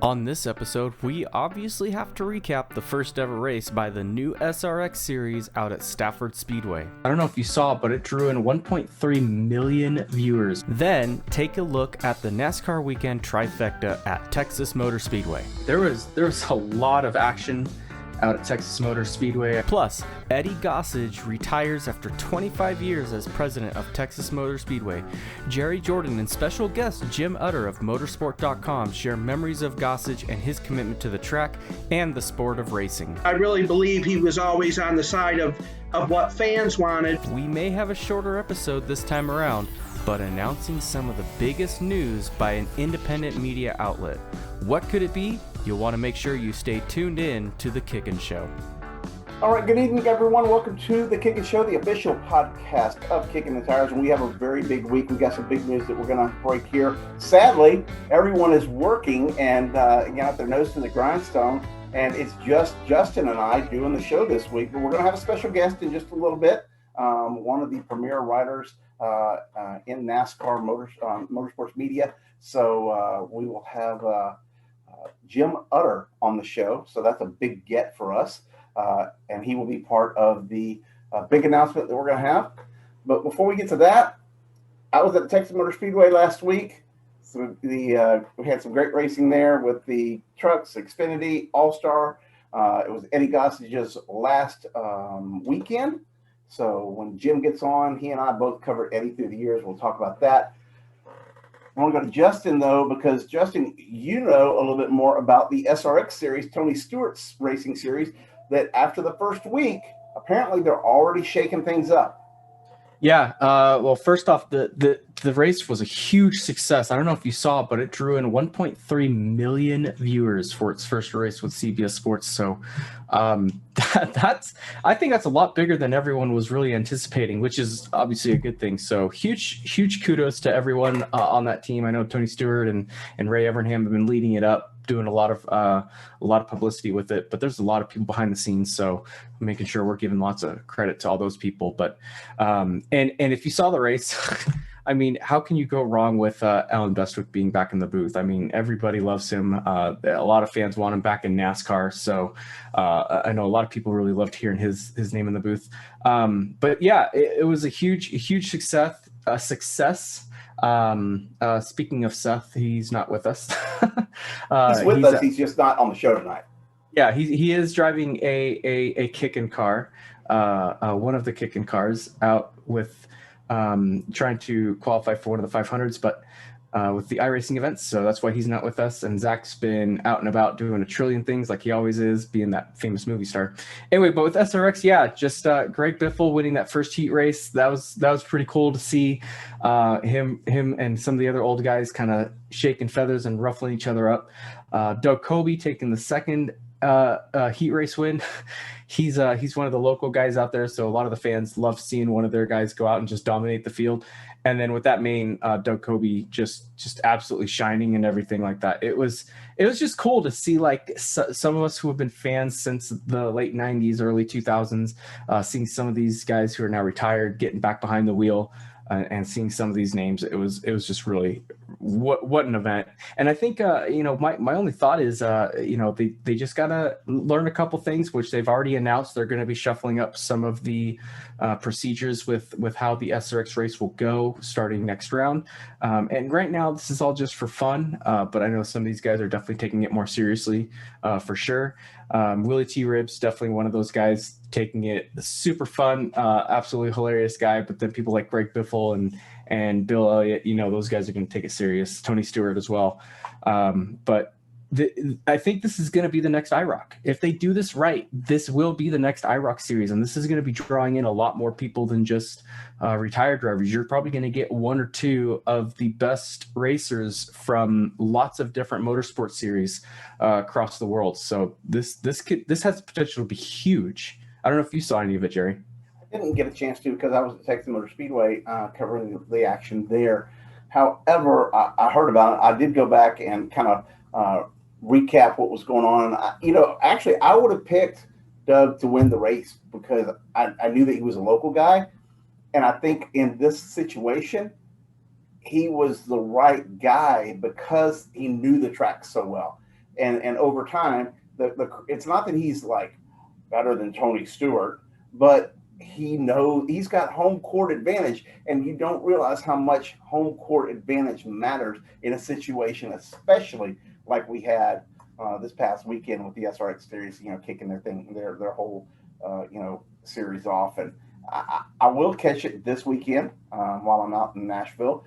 On this episode, we obviously have to recap the first ever race by the new SRX series out at Stafford Speedway. I don't know if you saw, but it drew in 1.3 million viewers. Then, take a look at the NASCAR weekend trifecta at Texas Motor Speedway. There was a lot of action out at Texas Motor Speedway. Plus, Eddie Gossage retires after 25 years as president of Texas Motor Speedway. Jerry Jordan and special guest Jim Utter of Motorsport.com share memories of Gossage and his commitment to the track and the sport of racing. I really believe he was always on the side of what fans wanted. We may have a shorter episode this time around, but announcing some of the biggest news by an independent media outlet. What could it be? You'll want to make sure you stay tuned in to the Kickin Show. All right, good evening, everyone. Welcome to the Kickin Show, the official podcast of Kickin' the Tires. And we have a very big week. We got some big news that we're going to break here. Sadly, everyone is working and got their nose to the grindstone. And it's just Justin and I doing the show this week. But we're going to have a special guest in just a little bit. One of the premier writers in NASCAR motorsports media. So we will have Jim Utter on the show. So that's a big get for us. And he will be part of the big announcement that we're going to have. But before we get to that, I was at the Texas Motor Speedway last week. So we had some great racing there with the trucks, Xfinity, All-Star. It was Eddie Gossage's last weekend. So when Jim gets on, he and I both covered Eddie through the years. We'll talk about that. I want to go to Justin, though, because, Justin, you know a little bit more about the SRX series, Tony Stewart's racing series, that after the first week, apparently they're already shaking things up. Yeah. Well, first off, the race was a huge success. I don't know if you saw, but it drew in 1.3 million viewers for its first race with CBS Sports. So I think that's a lot bigger than everyone was really anticipating, which is obviously a good thing. So huge kudos to everyone on that team. I know Tony Stewart and Ray Evernham have been leading it up, doing a lot of publicity with it, but there's a lot of people behind the scenes, so I'm making sure we're giving lots of credit to all those people. But and if you saw the race, I mean, how can you go wrong with Alan Bestwick being back in the booth? I mean, everybody loves him. A lot of fans want him back in NASCAR, so I know a lot of people really loved hearing his name in the booth. But yeah, it was a huge success. Speaking of Seth, he's not with us. He's with us. He's just not on the show tonight. Yeah, he is driving a Kickin car, one of the Kickin cars, out with trying to qualify for one of the 500s, but with the iRacing events. So that's why he's not with us. And Zach's been out and about doing a trillion things like he always is, being that famous movie star. Anyway, but with SRX, yeah, just Greg Biffle winning that first heat race. That was pretty cool to see him and some of the other old guys kind of shaking feathers and ruffling each other up. Doug Kobe taking the second heat race win. He's one of the local guys out there, so a lot of the fans love seeing one of their guys go out and just dominate the field. And then with that main, Doug Kobe just absolutely shining and everything like that. It was just cool to see, like, some of us who have been fans since the late 90s, early 2000s, seeing some of these guys who are now retired getting back behind the wheel and seeing some of these names. It was just really what an event. And I think my only thought is they just gotta learn a couple things, which they've already announced. They're going to be shuffling up some of the procedures with how the SRX race will go starting next round. And right now this is all just for fun, but I know some of these guys are definitely taking it more seriously, for sure. Willie T. Ribbs, definitely one of those guys taking it super fun, absolutely hilarious guy. But then people like Greg Biffle and Bill Elliott, those guys are going to take it serious. Tony Stewart as well. But I think this is going to be the next IROC. If they do this right, this will be the next IROC series, and this is going to be drawing in a lot more people than just retired drivers. You're probably going to get one or two of the best racers from lots of different motorsport series across the world. So this has the potential to be huge. I don't know if you saw any of it, Jerry. I didn't get a chance to because I was at Texas Motor Speedway covering the action there. However, I heard about it. I did go back and kind of recap what was going on. Actually, I would have picked Doug to win the race because I knew that he was a local guy. And I think in this situation, he was the right guy because he knew the track so well. and over time, it's not that he's like better than Tony Stewart, but he's got home court advantage, and you don't realize how much home court advantage matters in a situation, especially like we had this past weekend with the SRX series, kicking their whole series off. And I will catch it this weekend while I'm out in Nashville.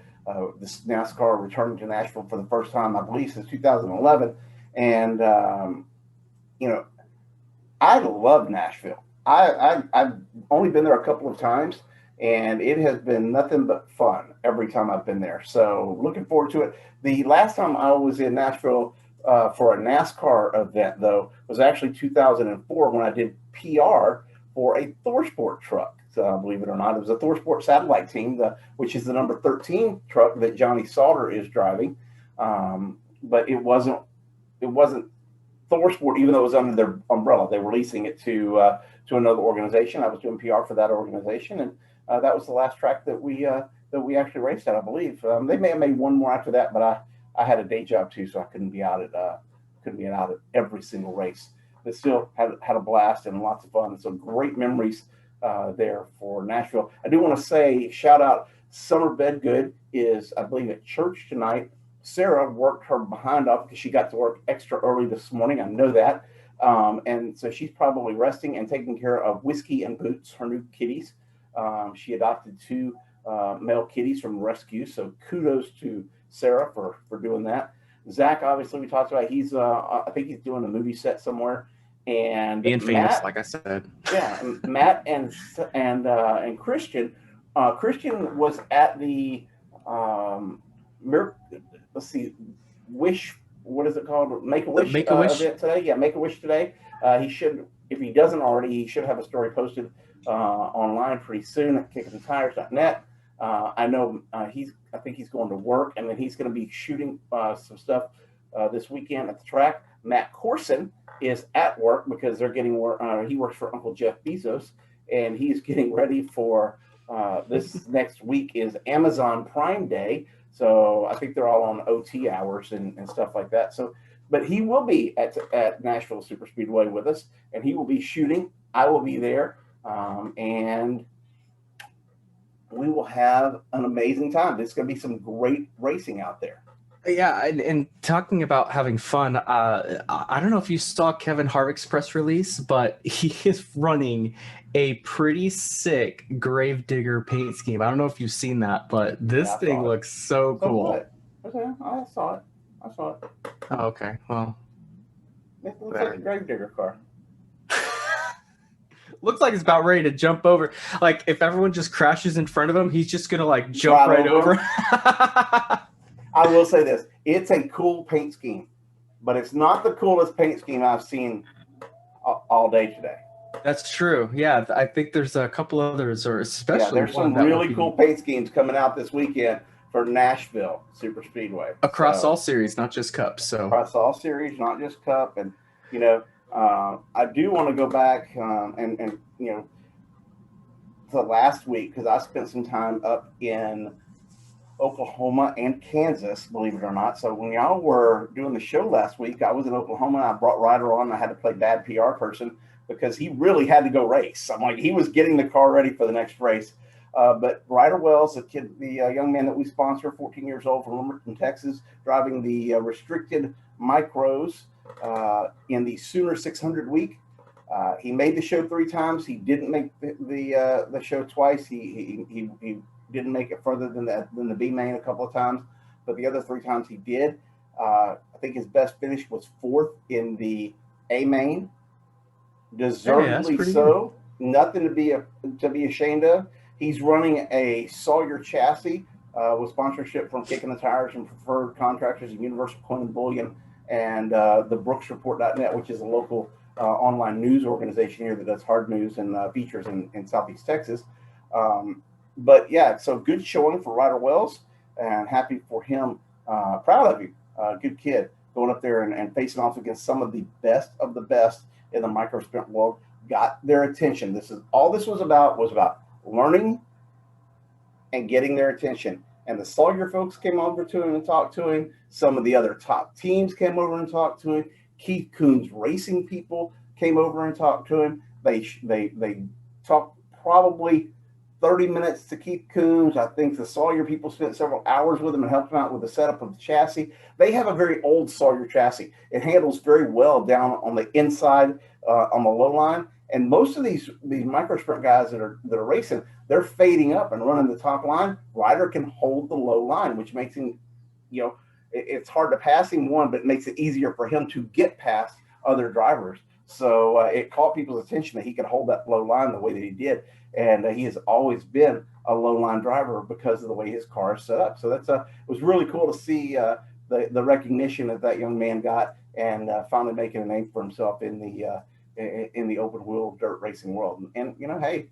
This NASCAR returning to Nashville for the first time, I believe, since 2011. And, I love Nashville. I've only been there a couple of times, and it has been nothing but fun every time I've been there. So looking forward to it. The last time I was in Nashville for a NASCAR event, though, was actually 2004 when I did PR for a ThorSport truck. So, believe it or not, it was a ThorSport satellite team, which is the number 13 truck that Johnny Sauter is driving. But it wasn't ThorSport, even though it was under their umbrella. They were leasing it to another organization. I was doing PR for that organization, and that was the last track that we actually raced at, I believe. They may have made one more after that, but I had a day job too, so I couldn't be out at every single race. But still had a blast and lots of fun. So great memories there for Nashville. I do want to say, shout out, Summer Bedgood is, I believe, at church tonight. Sarah worked her behind off because she got to work extra early this morning. I know that. And so she's probably resting and taking care of Whiskey and Boots, her new kitties. She adopted 2 male kitties from rescue. So kudos to Sarah for doing that. Zach, obviously, we talked about, he's I think he's doing a movie set somewhere. And being famous, like I said. Yeah, Matt and Christian. Christian was at the Wish. What is it called? Make-A-Wish event today. Yeah, Make-A-Wish today. He should, if he doesn't already, he should have a story posted online pretty soon at kickinthetires.net. I know I think he's going to work, and then he's going to be shooting some stuff this weekend at the track. Matt Corson is at work because they're getting work. He works for Uncle Jeff Bezos, and he's getting ready for this next week is Amazon Prime Day. So I think they're all on OT hours and stuff like that. So, but he will be at Nashville Super Speedway with us, and he will be shooting. I will be there, and we will have an amazing time. There's going to be some great racing out there. Yeah, and talking about having fun, I don't know if you saw Kevin Harvick's press release, but he is running a pretty sick Gravedigger paint scheme. I don't know if you've seen that, but this thing looks so cool. Okay, I saw it. Oh, okay, well. It looks like a Gravedigger car. Looks like it's about ready to jump over. Like, if everyone just crashes in front of him, he's just going to, like, jump right over. I will say this. It's a cool paint scheme, but it's not the coolest paint scheme I've seen all day today. That's true. Yeah, I think there's a couple others, or especially there's some really cool paint schemes coming out this weekend for Nashville Super Speedway. Across all series, not just Cup. So across all series, not just Cup. And, I do want to go back and to last week, because I spent some time up in Oklahoma and Kansas, believe it or not. So when y'all were doing the show last week, I was in Oklahoma. I brought Ryder on. I had to play bad PR person because he really had to go race. I'm like, he was getting the car ready for the next race. But Ryder Wells, the young man that we sponsor, 14 years old from Lumberton, Texas, driving the restricted micros in the Sooner 600 week. He made the show 3 times. He didn't make the show twice. He didn't make it further than the B main a couple of times, but the other 3 times he did. I think his best finish was 4th in the A main, deservedly so. Good. Nothing to be ashamed of. He's running a Sawyer chassis with sponsorship from Kickin the Tires and Preferred Contractors and Universal Coin and Bullion and the BrooksReport.net, which is a local online news organization here that does hard news and features in Southeast Texas. But yeah, so good showing for Ryder Wells, and happy for him. Proud of you. Good kid going up there and facing off against some of the best in the micro sprint world. Got their attention. This was about learning and getting their attention. And the Sawyer folks came over to him and talked to him. Some of the other top teams came over and talked to him. Keith Kunz racing people came over and talked to him. They talked probably 30 minutes to Keith Kunz. I think the Sawyer people spent several hours with him and helped him out with the setup of the chassis. They have a very old Sawyer chassis. It handles very well down on the inside on the low line. And most of these micro sprint guys that are racing, they're fading up and running the top line. Ryder can hold the low line, which makes him, it's hard to pass him, one, but it makes it easier for him to get past other drivers. So it caught people's attention that he could hold that low line the way that he did. And he has always been a low line driver because of the way his car is set up. So it was really cool to see the recognition that young man got, and finally making a name for himself in the open wheel dirt racing world. And hey,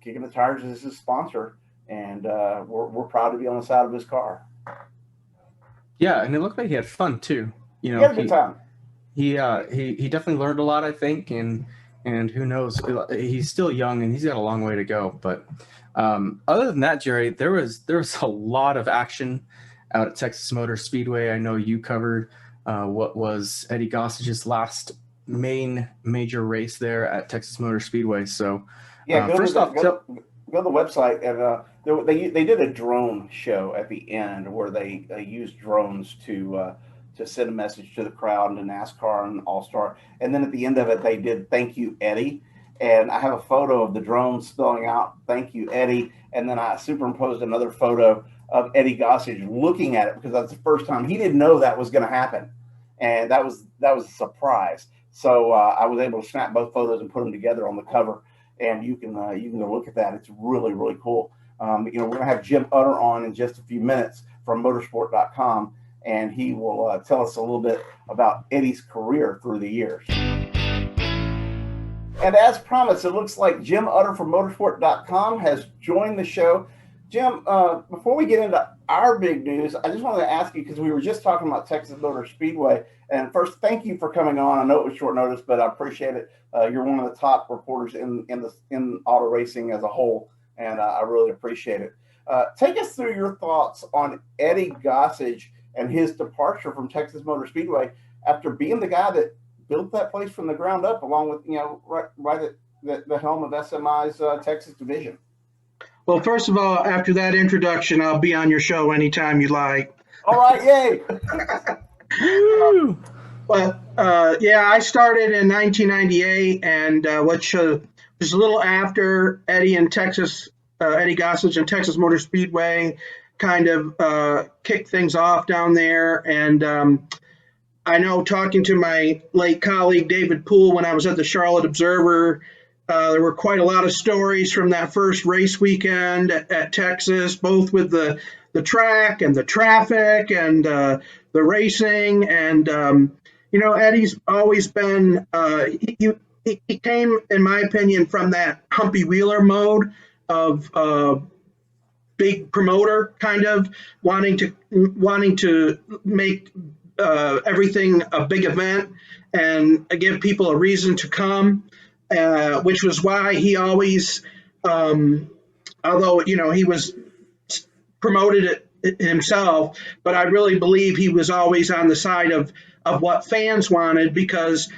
Kickin the Tires is his sponsor, and we're proud to be on the side of his car. Yeah, and it looked like he had fun too. He had a good time. He definitely learned a lot, I think, and who knows, he's still young and he's got a long way to go. But other than that, Jerry, there was a lot of action out at Texas Motor Speedway. I know you covered what was Eddie Gossage's last major race there at Texas Motor Speedway. So yeah, go to the website, and they did a drone show at the end where they used drones to send a message to the crowd and to NASCAR and All-Star. And then at the end of it, they did "Thank you, Eddie." And I have a photo of the drone spelling out "Thank you, Eddie." And then I superimposed another photo of Eddie Gossage looking at it, because that's the first time. He didn't know that was going to happen. And that was a surprise. So I was able to snap both photos and put them together on the cover. And you can go look at that. It's really, really cool. We're going to have Jim Utter on in just a few minutes from motorsport.com. And he will tell us a little bit about Eddie's career through the years. And as promised, it looks like Jim Utter from motorsport.com has joined the show. Jim, before we get into our big news, I just wanted to ask you, because we were just talking about Texas Motor Speedway. And first, thank you for coming on. I know it was short notice, but I appreciate it. You're one of the top reporters in auto racing as a whole, and I really appreciate it. Take us through your thoughts on Eddie Gossage and his departure from Texas Motor Speedway after being the guy that built that place from the ground up, along with, right at the helm of SMI's Texas division. Well, first of all, after that introduction, I'll be on your show anytime you like. All right, yay! But I started in 1998, and which was a little after Eddie Gossage and Texas Motor Speedway kind of kicked things off down there. And I know, talking to my late colleague David Poole when I was at the Charlotte Observer, there were quite a lot of stories from that first race weekend at Texas, both with the track and the traffic and the racing. And, Eddie's always been, he came, in my opinion, from that Humpy Wheeler mode of big promoter, kind of wanting to make everything a big event and give people a reason to come. Which was why he always, although, he was promoted it himself, but I really believe he was always on the side of what fans wanted, because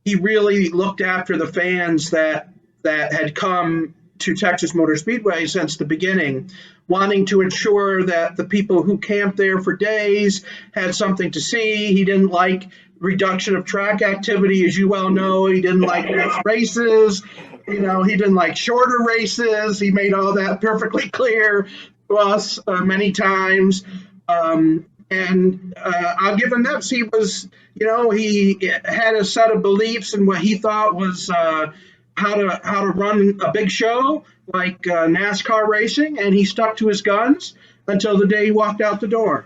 he really looked after the fans that had come to Texas Motor Speedway since the beginning, wanting to ensure that the people who camped there for days had something to see. He didn't like reduction of track activity, as you well know. He didn't like races. He didn't like shorter races. He made all that perfectly clear to us many times. And I'll give him this. He was, he had a set of beliefs and what he thought was how to run a big show like NASCAR racing, and he stuck to his guns until the day he walked out the door.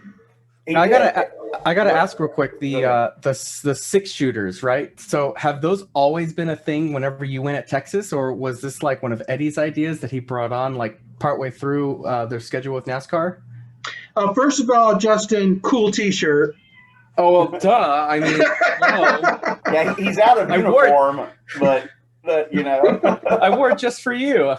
I gotta ask real quick, the 6-shooters, right? So have those always been a thing whenever you went at Texas, or was this like one of Eddie's ideas that he brought on like partway through their schedule with NASCAR? First of all, Justin, cool T-shirt. Oh, well, duh. I mean, no. Yeah, he's out of uniform, but I wore it just for you.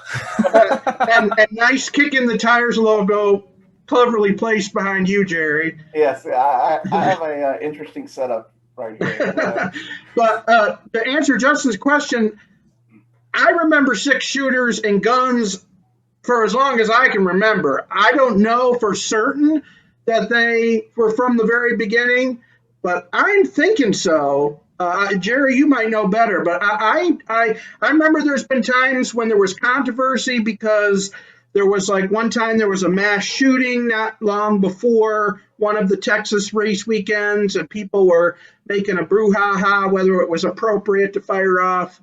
and nice Kickin the Tires logo cleverly placed behind you, Jerry. Yes, I have a interesting setup right here. But to answer Justin's question, I remember six shooters and guns for as long as I can remember. I don't know for certain that they were from the very beginning, but I'm thinking so. Jerry, you might know better, but I remember there's been times when there was controversy because there was like one time there was a mass shooting not long before one of the Texas race weekends, and people were making a brouhaha whether it was appropriate to fire off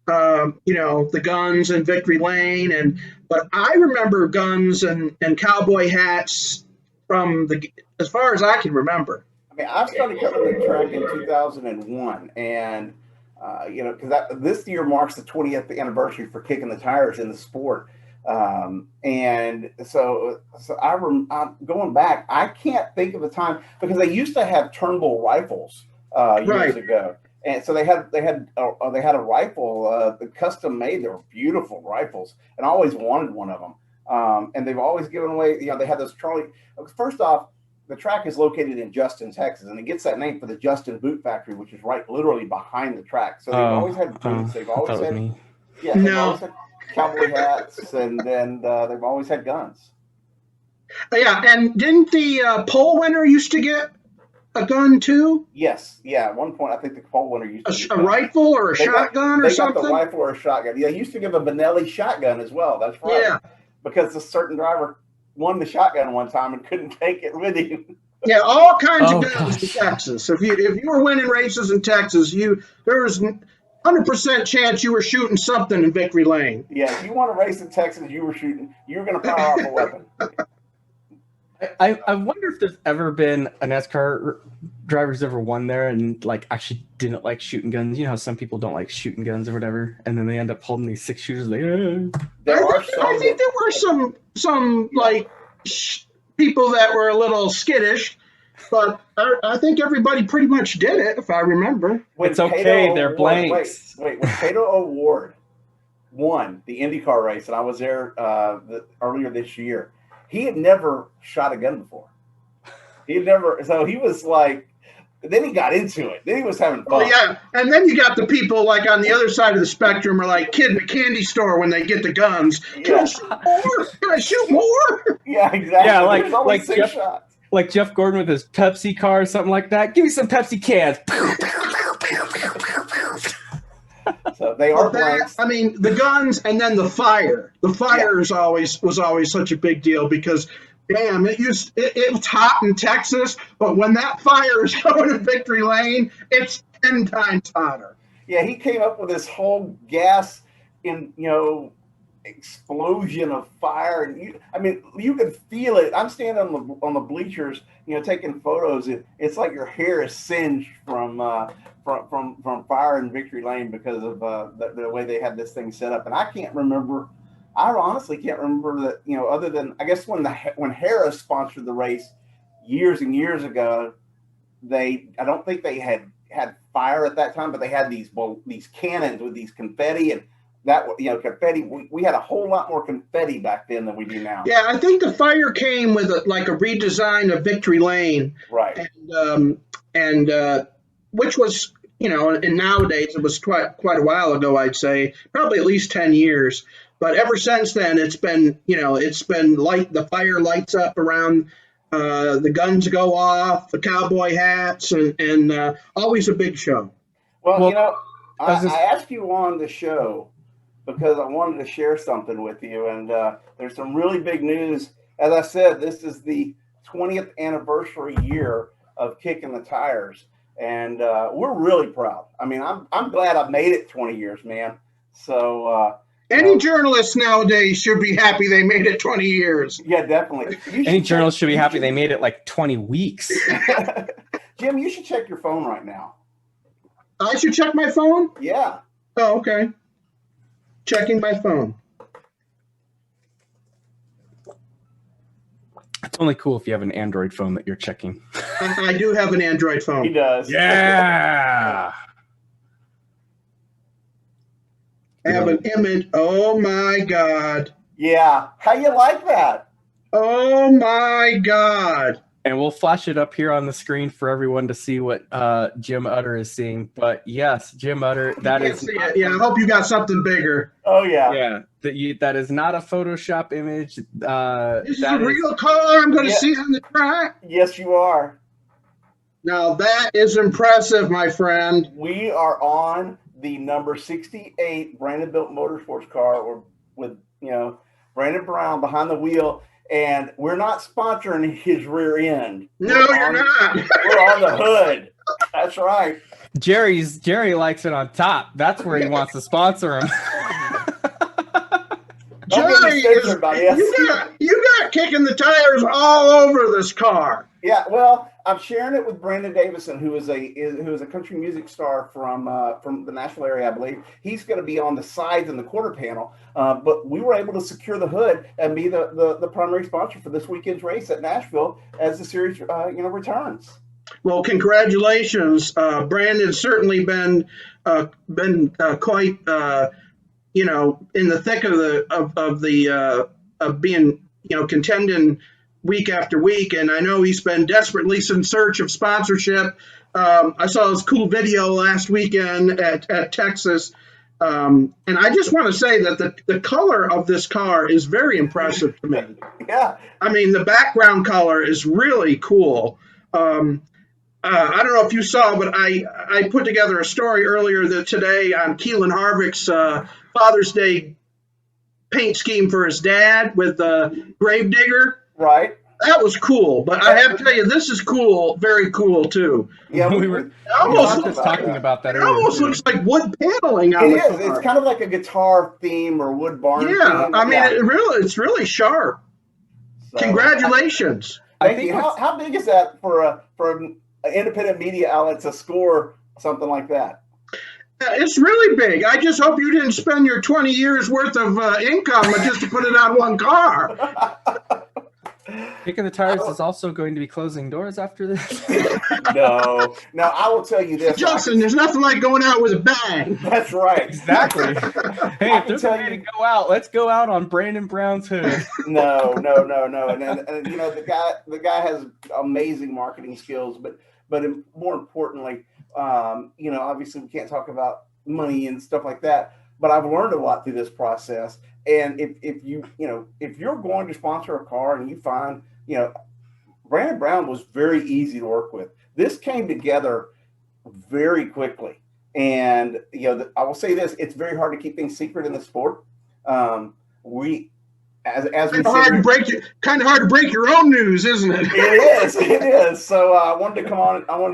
the guns in Victory Lane, but I remember guns and cowboy hats from the as far as I can remember. I mean, I started covering the track in 2001, and because this year marks the 20th anniversary for kicking the tires in the sport, and so I'm going back. I can't think of the time because they used to have Turnbull rifles years ago. And so they had a rifle, custom made. They were beautiful rifles, and I always wanted one of them. And they've always given away. They had those Charlie. First off, the track is located in Justin, Texas, and it gets that name for the Justin Boot Factory, which is right literally behind the track. So they've always had boots. They've always had always had cowboy hats, and then they've always had guns. Yeah, and didn't the pole winner used to get a gun too? Yes, yeah. At one point, I think the pole winner used to a rifle or a shotgun or something. They got the rifle or a shotgun. Yeah, they used to give a Benelli shotgun as well. That's right. Yeah, because a certain driver won the shotgun one time and couldn't take it with him. Yeah, all kinds of guns in Texas. If you were winning races in Texas, there was 100% chance you were shooting something in Victory Lane. Yeah, if you won a race in Texas, you were going to fire off a weapon. I wonder if there's ever been a NASCAR driver's ever won there and like actually didn't like shooting guns. You know how some people don't like shooting guns or whatever, and then they end up holding these six shooters. Like, I think there were some like people that were a little skittish, but I think everybody pretty much did it, if I remember. It's okay, they're blanks. Wait, when Pato O'Ward won the IndyCar race, and I was there earlier this year. He had never shot a gun before. So he was like, then he got into it. Then he was having fun. Oh, yeah. And then you got the people like on the other side of the spectrum are like kid in a candy store when they get the guns. Can I shoot more? Can I shoot more? Yeah, exactly. Yeah, like Jeff Gordon with his Pepsi car or something like that. Give me some Pepsi cans. So they are blanks. I mean, the guns and then the fire. The fire was always such a big deal because, damn, it was hot in Texas, but when that fire is going to Victory Lane, it's 10 times hotter. Yeah, he came up with this whole gas explosion of fire, and you could feel it. I'm standing on the bleachers, taking photos. It's like your hair is singed from fire in Victory Lane because of the way they had this thing set up. And I honestly can't remember that, other than I guess when Harris sponsored the race years and years ago, I don't think they had fire at that time, but they had these cannons with these confetti, and that confetti. We had a whole lot more confetti back then than we do now. Yeah, I think the fire came with a redesign of Victory Lane, right? And which was, and nowadays it was quite a while ago. I'd say probably at least 10 years. But ever since then, it's been the fire lights up around. The guns go off, the cowboy hats, and always a big show. Well, I asked you on the show because I wanted to share something with you, and there's some really big news. As I said, this is the 20th anniversary year of Kicking the Tires, and we're really proud. I mean, I'm glad I've made it 20 years, man. So any journalist nowadays should be happy they made it 20 years. Yeah, definitely. Any journalist should be happy they made it like 20 weeks. Jim, you should check your phone right now. I should check my phone? Yeah. Oh, okay. Checking my phone. It's only cool if you have an Android phone that you're checking. I do have an Android phone. He does. Yeah. I have an image. Oh my God. Yeah. How you like that? Oh my God. And we'll flash it up here on the screen for everyone to see what Jim Utter is seeing. But yes, Jim Utter, that Can't is see it. Yeah, I hope you got something bigger. Oh yeah. yeah, that is not a Photoshop image. This is that a real car I'm going to Yeah. see on the track. Yes, you are. Now that is impressive, my friend. We are on the number 68 Brandon Built Motorsports car, or with Brandon Brown behind the wheel, and we're not sponsoring his rear end. No, you're not. We're on the hood. That's right. Jerry likes it on top. That's where he wants to sponsor him. Jerry, you got kicking the tires all over this car. Yeah, well, I'm sharing it with Brandon Davison, who is a country music star from the Nashville area, I believe. He's going to be on the sides and the quarter panel, but we were able to secure the hood and be the primary sponsor for this weekend's race at Nashville as the series returns. Well, congratulations, Brandon's certainly been quite in the thick of being contending week after week, and I know he's been desperately in search of sponsorship. I saw his cool video last weekend at Texas, and I just want to say that the color of this car is very impressive to me. Yeah, I mean, the background color is really cool. I don't know if you saw, but I put together a story earlier today on Keelan Harvick's Father's Day paint scheme for his dad with the Gravedigger. right. That was cool, but I have to tell you, this is cool, very cool too. Yeah, we were almost just talking about that It earlier. almost looks like wood paneling on It the is. car. It's kind of like a guitar theme or wood barn. Yeah, theme. I mean, it's really sharp. So, Congratulations. Thank you. How big is that for an independent media outlet to score something like that? It's really big. I just hope you didn't spend your 20 years worth of income just to put it on one car. Kicking the Tires is also going to be closing doors after this. No. Now, I will tell you this. Justin, there's nothing like going out with a bang. That's right. Exactly. Hey, if there's a way to go out, let's go out on Brandon Brown's hood. No. And the guy has amazing marketing skills, but more importantly, obviously we can't talk about money and stuff like that, but I've learned a lot through this process. And if you're going to sponsor a car and you find, Brandon Brown was very easy to work with. This came together very quickly. And, I will say this, it's very hard to keep things secret in the sport. As we Kind of hard to break your own news, isn't it? It is. So I wanted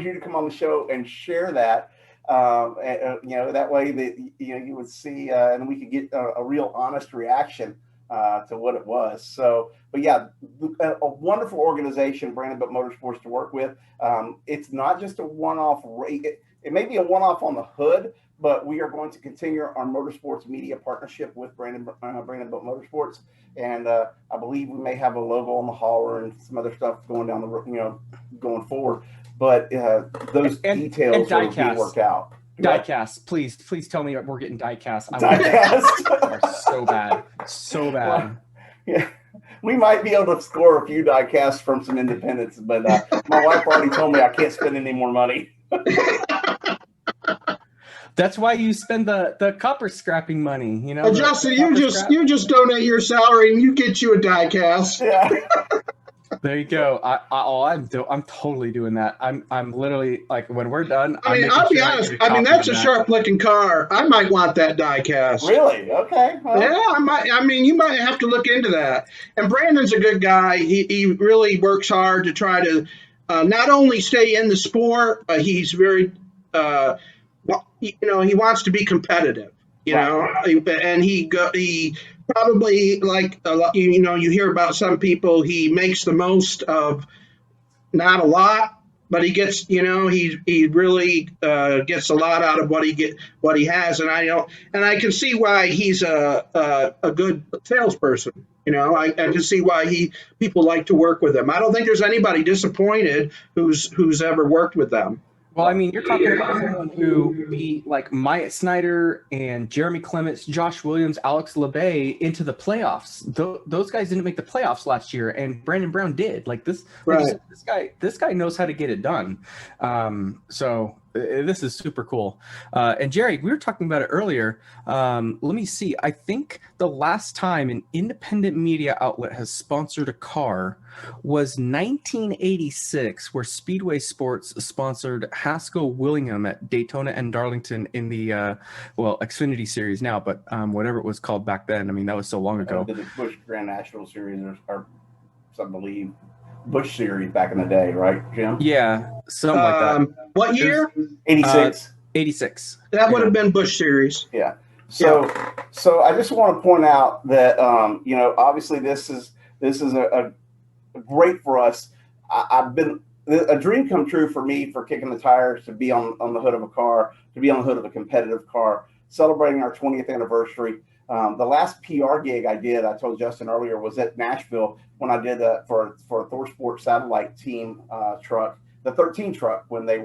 you to come on the show and share that. That way that you would see, and we could get a real honest reaction to what it was. So, but yeah, a wonderful organization, Brandon Built Motorsports, to work with. It's not just a one-off rate. It may be a one-off on the hood, but we are going to continue our motorsports media partnership with Brandon Built Motorsports, and I believe we may have a logo on the hauler and some other stuff going down the road, going forward. But those details are being worked out. Diecast, please tell me we're getting diecast. Diecast are so bad. Well, yeah, we might be able to score a few diecasts from some independents, but my wife already told me I can't spend any more money. That's why you spend the copper scrapping money. Justin, you just donate your salary and you get you a diecast. Yeah. There you go. I'm totally doing that. I'm literally like, when we're done. I'll be honest. That's a sharp looking car. I might want that diecast. Really? Okay. Well. Yeah, I might. You might have to look into that. And Brandon's a good guy. He really works hard to try to not only stay in the sport. He's very, he wants to be competitive. And he probably, like a lot, you hear about some people, he makes the most of not a lot, but he gets, he really gets a lot out of what he has, and I can see why he's a good salesperson. I can see why people like to work with him. I don't think there's anybody disappointed who's ever worked with them. Well, I mean, you're talking about someone who beat like Myatt Snyder and Jeremy Clements, Josh Williams, Alex LeBay into the playoffs. Those guys didn't make the playoffs last year, and Brandon Brown did. Like this, like you said, this guy knows how to get it done. So this is super cool. And Jerry, we were talking about it earlier. Let me see. I think the last time an independent media outlet has sponsored a car was 1986, where Speedway Sports sponsored Haskell Willingham at Daytona and Darlington in the Xfinity Series now, but whatever it was called back then. I mean, that was so long ago. The Busch Grand National Series or I believe Busch Series back in the day, right, Jim? Yeah, something like that. What year? 86. 86. That would have been Busch Series. Yeah. So I just want to point out that obviously this is a great for us. I've been a dream come true for me for Kicking the Tires to be on the hood of a car, to be on the hood of a competitive car, celebrating our 20th anniversary. The last PR gig I did, I told Justin earlier, was at Nashville when I did for a Thor Sports satellite team truck, the 13 truck, when they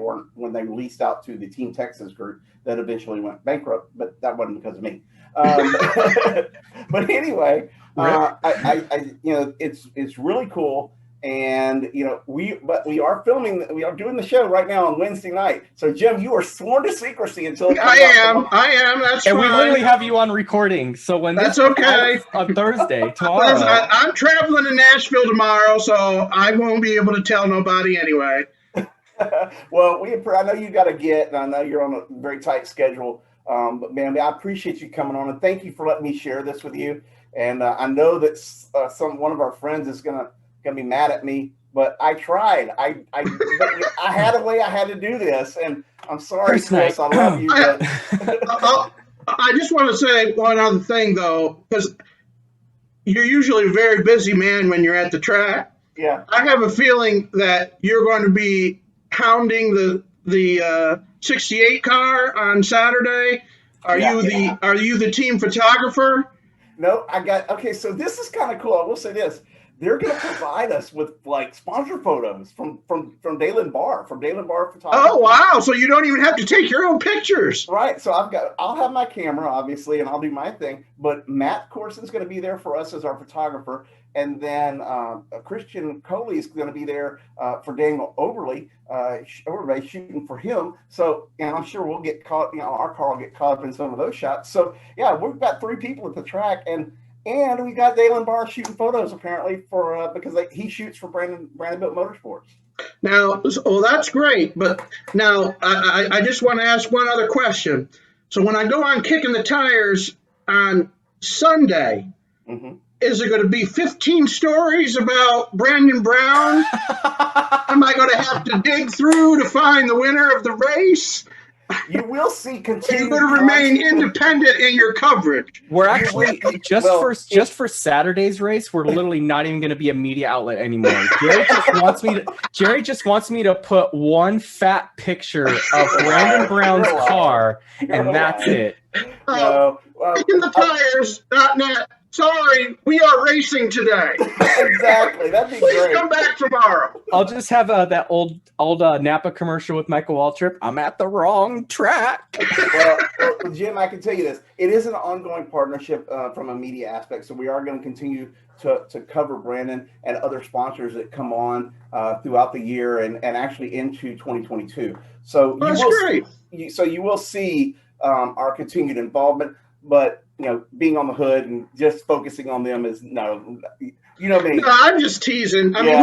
leased out to the Team Texas group that eventually went bankrupt, but that wasn't because of me. But anyway, it's really cool. And we are doing the show right now on Wednesday night. So Jim, you are sworn to secrecy until I am. That's and fine. we literally have you on recording. So when that's okay on Thursday tomorrow, I'm traveling to Nashville tomorrow, so I won't be able to tell nobody anyway. Well, I know you got to and I know you're on a very tight schedule. But man, I appreciate you coming on, and thank you for letting me share this with you. And I know that one of our friends is gonna be mad at me, but I tried. I had a way I had to do this, and I'm sorry, Chris. I love you. But... I just want to say one other thing, though, because you're usually a very busy man when you're at the track. Yeah. I have a feeling that you're going to be hounding the 68 car on Saturday. Are you the team photographer? No, okay. So this is kind of cool. I will say this. They're going to provide us with like sponsor photos from Dalen Barr, Photography. Oh, wow. So you don't even have to take your own pictures. Right. So I'll have my camera, obviously, and I'll do my thing. But Matt Corson's going to be there for us as our photographer. And then Christian Coley is going to be there for Daniel Overby shooting for him. So, and I'm sure we'll get caught, our car will get caught up in some of those shots. So, yeah, we've got 3 people at the track, and we got Dalen Barr shooting photos apparently for because he shoots for Brandonville Motorsports. Now, that's great. But now I just want to ask one other question. So when I go on Kicking the Tires on Sunday, is it going to be 15 stories about Brandon Brown? Am I going to have to dig through to find the winner of the race? You will see continued. You're going to remain independent in your coverage. We're actually just for Saturday's race. We're literally not even going to be a media outlet anymore. Jerry just wants me to put one fat picture of Brandon Brown's car, and that's it. KickingTheTires.net. Sorry, we are racing today. Exactly. That'd be Please great. come back tomorrow. I'll just have that old Napa commercial with Michael Waltrip. I'm at the wrong track. Well, Jim, I can tell you this. It is an ongoing partnership from a media aspect. So we are going to continue to cover Brandon and other sponsors that come on throughout the year and actually into 2022. So that's great. So you will see our continued involvement, but being on the hood and just focusing on them is no. You know me. No, I'm just teasing. I mean,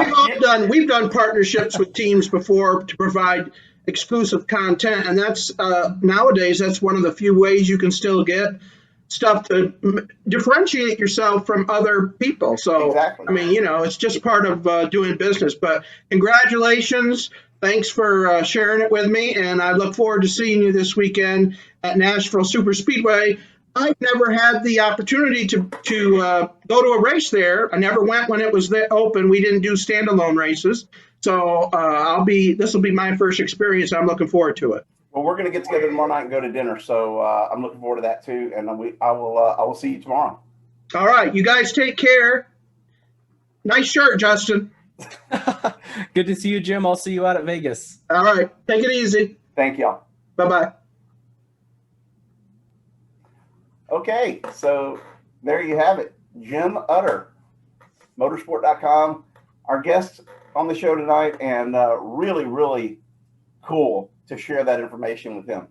we've done partnerships with teams before to provide exclusive content, and that's nowadays that's one of the few ways you can still get stuff to differentiate yourself from other people. So, exactly. I mean, it's just part of doing business. But congratulations. Thanks for sharing it with me, and I look forward to seeing you this weekend at Nashville Super Speedway. I've never had the opportunity to go to a race there. I never went when it was open. We didn't do standalone races. So this will be my first experience. I'm looking forward to it. Well, we're going to get together tomorrow night and go to dinner. So I'm looking forward to that too. And I will see you tomorrow. All right. You guys take care. Nice shirt, Justin. Good to see you, Jim. I'll see you out at Vegas. All right. Take it easy. Thank y'all. Bye-bye. Okay, so there you have it. Jim Utter, motorsport.com, our guest on the show tonight, and really, really cool to share that information with him.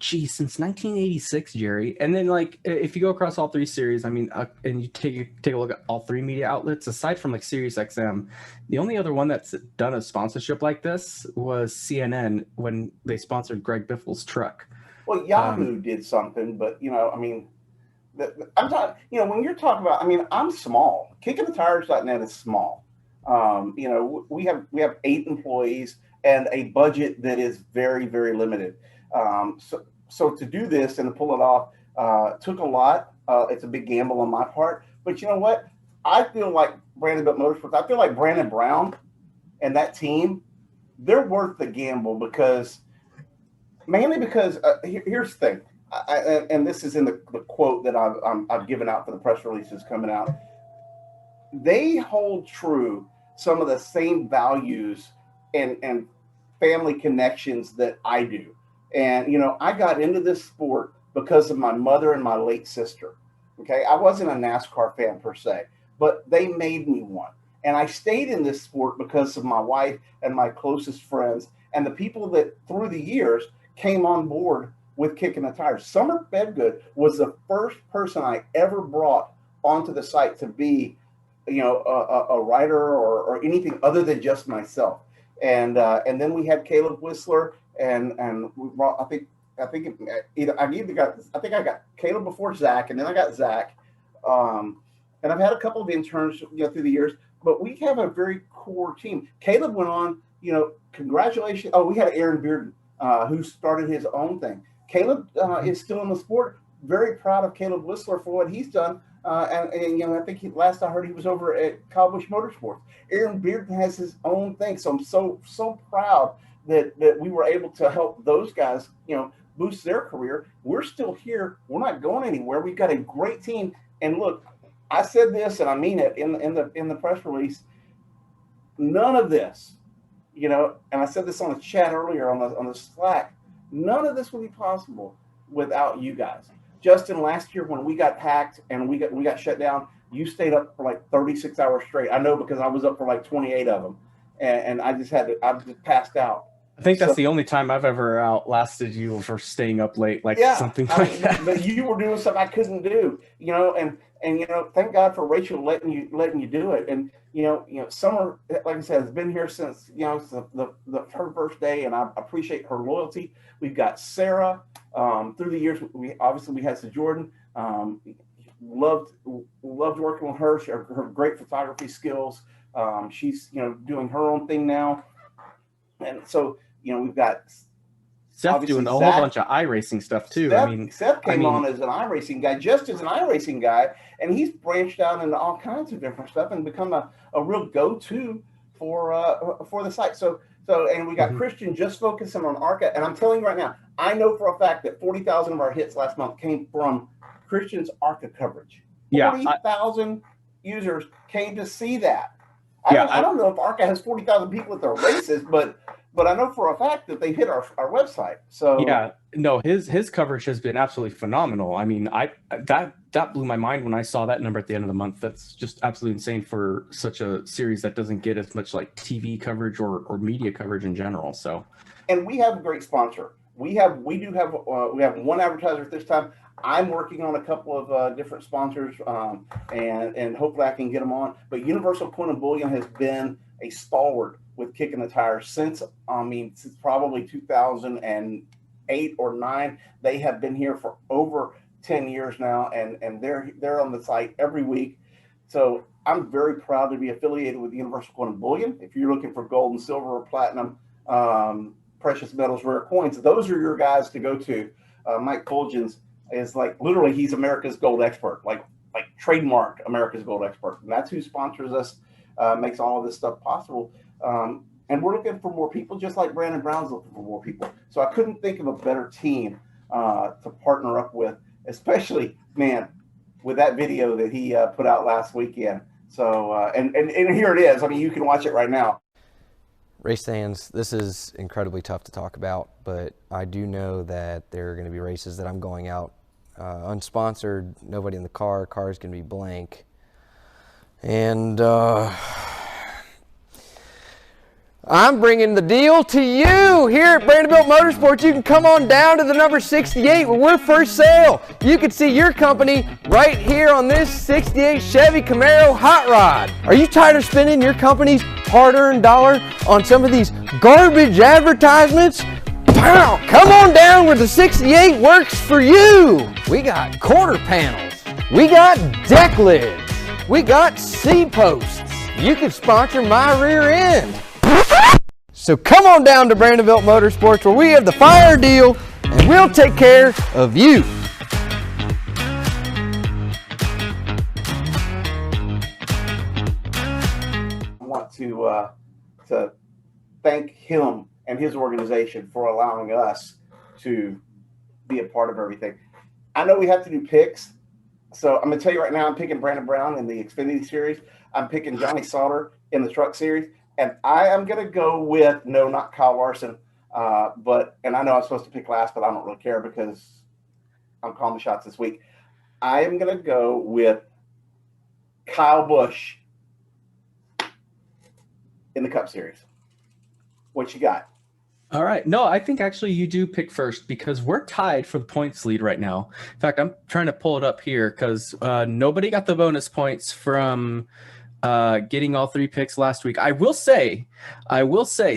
Since 1986, Jerry. And then, like, if you go across all three series, and you take a look at all three media outlets, aside from like Sirius XM, the only other one that's done a sponsorship like this was CNN when they sponsored Greg Biffle's truck. Well, Yahoo did something, but I'm talking. When you're talking about, I'm small. KickinTheTires.net is small. We have 8 employees and a budget that is very, very limited. So to do this and to pull it off took a lot. It's a big gamble on my part, but you know what? I feel like Brandon Motorsports. I feel like Brandon Brown and that team, they're worth the gamble because here's the thing. And this is in the quote that I've given out for the press releases coming out. They hold true some of the same values and family connections that I do. And, I got into this sport because of my mother and my late sister. Okay. I wasn't a NASCAR fan per se, but they made me one. And I stayed in this sport because of my wife and my closest friends and the people that through the years came on board with Kickin' the Tires. Summer Bedgood was the first person I ever brought onto the site to be, a writer or anything other than just myself. And then we had Caleb Whistler, and we brought, I got Caleb before Zach, and then I got Zach. And I've had a couple of interns, through the years, but we have a very core team. Caleb went on, congratulations. Oh, we had Aaron Bearden, who started his own thing. Caleb is still in the sport. Very proud of Caleb Whistler for what he's done. And I think last I heard he was over at Kyle Busch Motorsports. Aaron Bearden has his own thing. So I'm so proud that we were able to help those guys, boost their career. We're still here. We're not going anywhere. We've got a great team. And look, I said this and I mean it in the press release. None of this, and I said this on the chat earlier on the Slack, none of this would be possible without you guys. Justin, last year when we got hacked and we got shut down, you stayed up for like 36 hours straight. I know because I was up for like 28 of them, and I just passed out. I think that's the only time I've ever outlasted you for staying up late, something like that. But you were doing something I couldn't do, and thank God for Rachel letting you do it. And Summer, like I said, has been here since her first day, and I appreciate her loyalty. We've got Sarah. Through the years, we had Sir Jordan. Loved working with her. Her great photography skills. She's doing her own thing now, and so we've got Seth doing a whole bunch of iRacing stuff too. Seth came on as an iRacing guy, just as an iRacing guy, and he's branched out into all kinds of different stuff and become a real go-to for the site. So and we got Christian just focusing on ARCA, and I'm telling you right now, I know for a fact that 40,000 of our hits last month came from Christian's ARCA coverage. 40,000 users came to see that. I don't know if ARCA has 40,000 people at their races, but I know for a fact that they hit our website. So his coverage has been absolutely phenomenal. That blew my mind when I saw that number at the end of the month. That's just absolutely insane for such a series that doesn't get as much like TV coverage or media coverage in general. So, and we have a great sponsor. We have one advertiser at this time. I'm working on a couple of different sponsors, and hopefully I can get them on. But Universal Point of Bullion has been a stalwart with Kickin' the Tires since probably 2008 or 9. They have been here for over 10 years now, and they're on the site every week. So I'm very proud to be affiliated with Universal Point of Bullion. If you're looking for gold and silver or platinum, precious metals, rare coins, those are your guys to go to. Mike Fulgens is like literally he's America's gold expert, like trademark America's gold expert, and that's who sponsors us, makes all of this stuff possible. And we're looking for more people, just like Brandon Brown's looking for more people. So I couldn't think of a better team to partner up with, especially, man, with that video that he put out last weekend. So, and here it is. I mean, you can watch it right now. Race fans, this is incredibly tough to talk about, but I do know that there are going to be races that I'm going out unsponsored, nobody in the car, car's going to be blank. And I'm bringing the deal to you here at Brandonville Motorsports. You can come on down to the number 68 where we're for sale. You can see your company right here on this 68 Chevy Camaro Hot Rod. Are you tired of spending your company's hard-earned dollar on some of these garbage advertisements? Pow! Come on down where the 68 works for you. We got quarter panels. We got deck lids. We got C-posts. You can sponsor my rear end. So come on down to Brandonville Motorsports where we have the fire deal and we'll take care of you. I want to thank him and his organization for allowing us to be a part of everything. I know we have to do picks. So I'm going to tell you right now, I'm picking Brandon Brown in the Xfinity Series. I'm picking Johnny Sauter in the Truck Series. And I am going to go with, no, not Kyle Larson. And I know I'm supposed to pick last, but I don't really care because I'm calling the shots this week. I am going to go with Kyle Busch in the Cup Series. What you got? All right. No, I think actually you do pick first because we're tied for the points lead right now. In fact, I'm trying to pull it up here because nobody got the bonus points from getting all three picks last week. I will say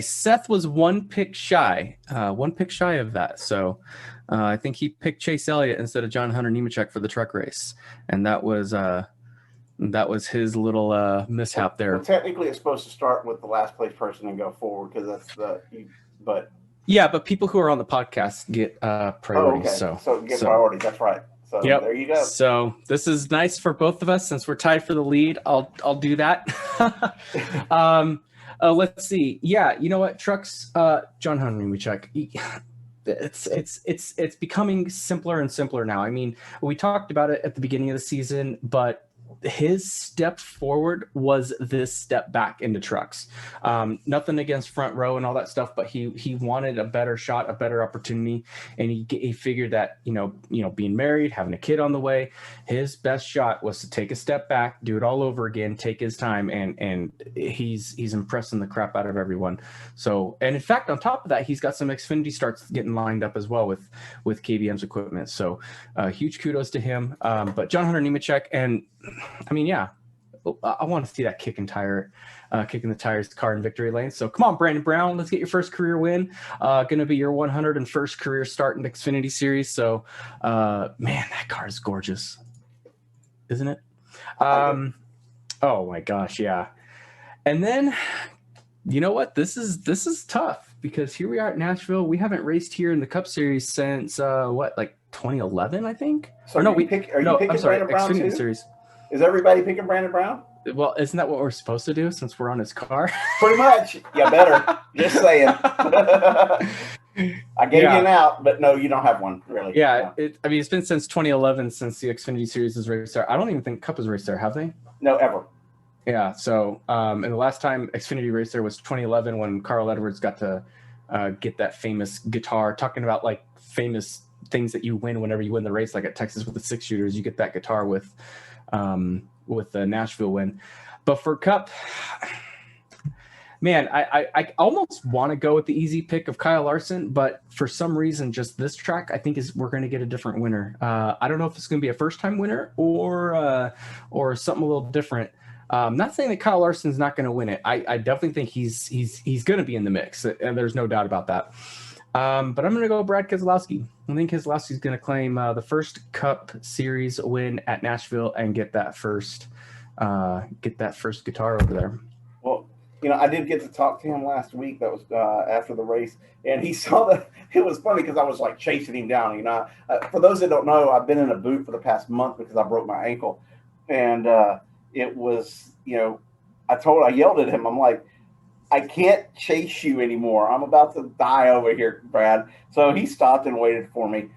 Seth was one pick shy of that. So I think he picked Chase Elliott instead of John Hunter Nemechek for the truck race. And that was his little mishap there. Well, technically it's supposed to start with the last place person and go forward because that's but people who are on the podcast get priority. Oh, okay. So get priority. That's right. So yep. There you go. So this is nice for both of us since we're tied for the lead. I'll do that. Let's see. Yeah, you know what? Trucks. John Hunter Nemechek. It's becoming simpler and simpler now. I mean, we talked about it at the beginning of the season, but his step forward was this step back into trucks. Nothing against front row and all that stuff, but he wanted a better shot, a better opportunity, and he figured that being married, having a kid on the way, his best shot was to take a step back, do it all over again, take his time, and he's impressing the crap out of everyone. So, and in fact, on top of that, he's got some Xfinity starts getting lined up as well with KBM's equipment. So, huge kudos to him. But John Hunter Nemechek, and I mean, yeah, I want to see that kicking the tires car in victory lane. So come on, Brandon Brown, let's get your first career win. Going to be your 101st career start in the Xfinity Series. So, man, that car is gorgeous, isn't it? Oh my gosh, yeah. And then, you know what? This is tough because here we are at Nashville. We haven't raced here in the Cup Series since 2011, I think. So are you picking Brandon Brown Xfinity too? Series. Is everybody picking Brandon Brown? Well, isn't that what we're supposed to do since we're on his car? Pretty much. Yeah, better. Just saying. I gave you an out, but no, you don't have one, really. Yeah, it's been since 2011 since the Xfinity Series has raced there. I don't even think Cup has raced there, have they? No, ever. Yeah, so and the last time Xfinity raced there was 2011 when Carl Edwards got to get that famous guitar, talking about like famous things that you win whenever you win the race, like at Texas with the 6-shooters, you get that guitar with the Nashville win. But for Cup, man, I almost want to go with the easy pick of Kyle Larson, but for some reason, just this track, I think we're going to get a different winner. I don't know if it's going to be a first-time winner or something a little different. Not saying that Kyle Larson's not going to win it. I definitely think he's going to be in the mix, and there's no doubt about that. But I'm going to go Brad Keselowski. I think Keselowski's going to claim the first Cup Series win at Nashville and get that first guitar over there. Well, I did get to talk to him last week. That was after the race, and he saw that. It was funny because I was like chasing him down. For those that don't know, I've been in a boot for the past month because I broke my ankle, and it was I yelled at him. I'm like, I can't chase you anymore. I'm about to die over here, Brad. So he stopped and waited for me.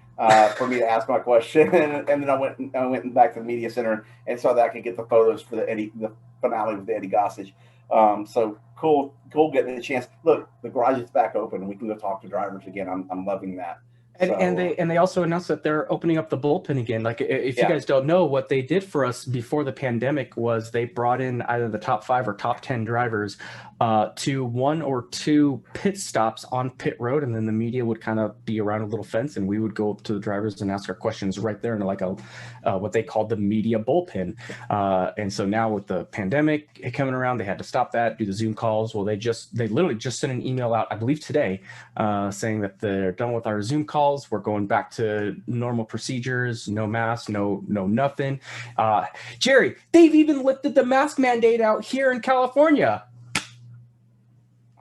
for me to ask my question. And then I went back to the media center and saw that I could get the photos for the finale with Eddie Gossage. So cool getting the chance. Look, the garage is back open and we can go talk to drivers again. I'm loving that. And they also announced that they're opening up the bullpen again. Like, if you guys don't know, what they did for us before the pandemic was they brought in either the top 5 or top 10 drivers to 1 or 2 pit stops on pit road, and then the media would kind of be around a little fence, and we would go up to the drivers and ask our questions right there in like a what they called the media bullpen. And so now with the pandemic coming around, they had to stop that, do the Zoom calls. Well, they literally just sent an email out, I believe today, saying that they're done with our Zoom calls. We're going back to normal procedures, no masks, no nothing. Jerry, they've even lifted the mask mandate out here in California.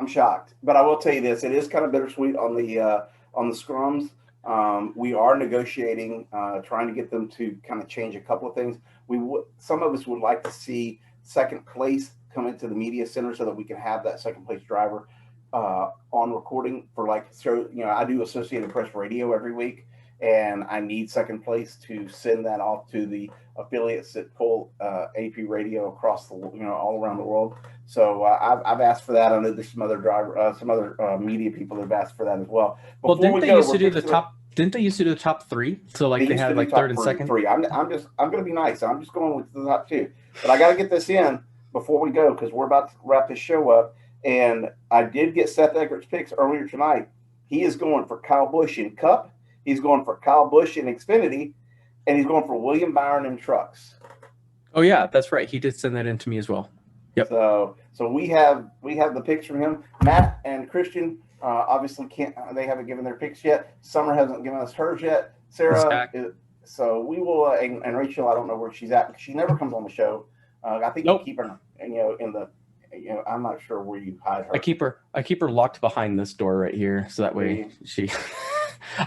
I'm shocked, but I will tell you this: it is kind of bittersweet on the scrums. We are negotiating, trying to get them to kind of change a couple of things. Some of us would like to see second place come into the media center so that we can have that second place driver on recording for I do Associated Press Radio every week, and I need second place to send that off to the affiliates that pull AP radio across the all around the world. So I've asked for that. I know there's some other media people that have asked for that as well. Well, didn't they used to do the top 3? So like they had like third and second. Three. I'm going to be nice. I'm just going with the top 2, but I got to get this in before we go because we're about to wrap this show up. And I did get Seth Eggert's picks earlier tonight. He is going for Kyle Busch in Cup. He's going for Kyle Busch in Xfinity, and he's going for William Byron in trucks. Oh yeah, that's right. He did send that in to me as well. Yep. So we have the picks from him. Matt and Christian obviously they haven't given their picks yet. Summer hasn't given us hers yet. Sarah. So we will and Rachel. I don't know where she's at because she never comes on the show. I think you keep her in the. I'm not sure where you hide her. I keep her locked behind this door right here, so that way she.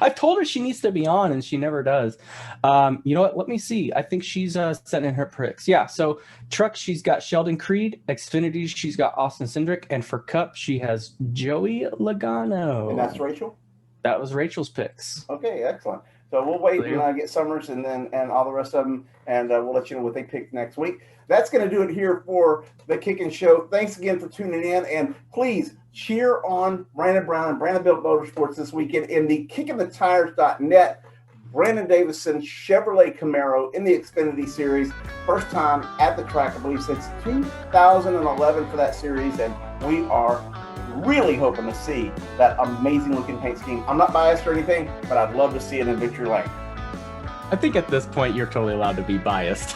I've told her she needs to be on, and she never does. You know what? Let me see. I think she's sending her picks. Yeah. So truck, she's got Sheldon Creed. Xfinity, she's got Austin Cindric, and for Cup, she has Joey Logano. And that's Rachel. That was Rachel's picks. Okay, excellent. So we'll wait and get Summers and all the rest of them, and we'll let you know what they pick next week. That's going to do it here for the Kickin' Show. Thanks again for tuning in, and please cheer on Brandon Brown and Brandon Built Motorsports this weekend in the kickinthetires.net Brandon Davison Chevrolet Camaro in the Xfinity Series. First time at the track, I believe, since 2011 for that series, and we are really hoping to see that amazing-looking paint scheme. I'm not biased or anything, but I'd love to see it in Victory Lane. I think at this point, you're totally allowed to be biased.